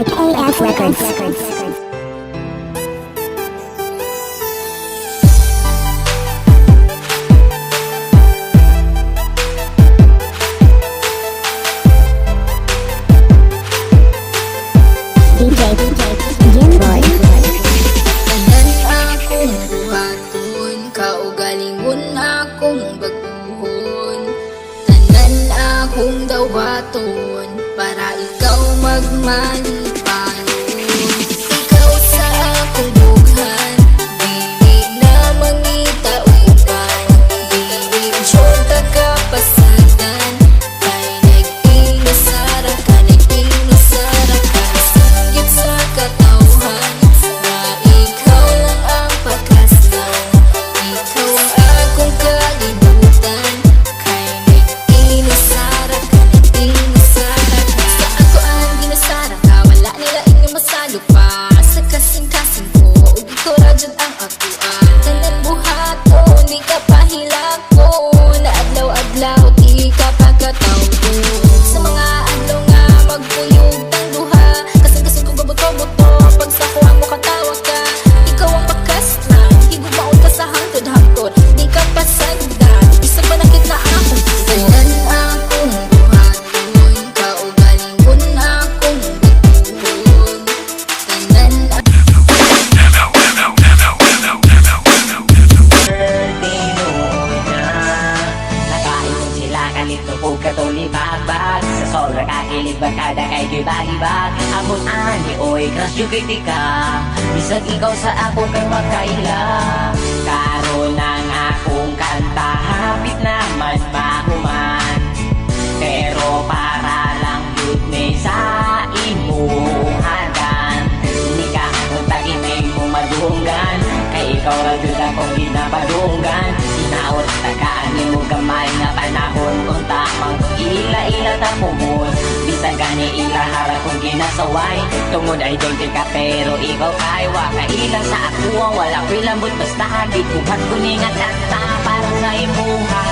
by KAF Records. DJ Jinboy. Tanan akong buhaton, kaugalingon akong baguhon. Tanan akong dawaton, para ikaw magmalipanon. Ikaw sa akong bughan, dili na mangita uban. Dili junta ka pasagan, kay nag-inasara ka, nag-inasara ka. Sakit sa katawhan, na ikaw lang ang pagkastan. Ikaw ang akong kalibutan, kay nag-inasara ka, nag-inasara ka. Sa ako ang ginasara ka, wala nila inyong masalo pa. Sa kasing-kasing ko, ug ikaw radyod ang akuan. Tanan buhaton, di ka pahilakon. Na adlaw-adlaw, di ka pagkatawgon. Sa mga adlaw nga magpuyog tang duha, kasing-kasing kong babuto-buto. Pag sa kuha mo katawa ka, ikaw ang pakaslan. Higubaon ka sa hangtod-hangtod, di ka pasagdan. Isa pa nakit na ako. Tanan akong buhaton, kaugalingon akong baguhon. Tanan Nakaipon sila kalito po katulibag-bag Sa sobra kakilibag kada kay gibag-ibag Abot ani oy crush yung kritika Bisag ikaw sa ako kay makaila Karon ang akong kanta hapit naman mahuman Pero para lang yun ni sa imong hagan Hindi ka magtaginig mo madunggan Kay ikaw lang yun akong ginapadunggan Inaot tagaan mo gamay na panahon Kung tamang ila-ila tapumon Bisag gani ila harap kong ginasaway Tungod ay dolce ka pero ikaw kay wakaila sa ako Wala ko'y lambot basta hagit Kuhat ko ni nga kanta para sa imuha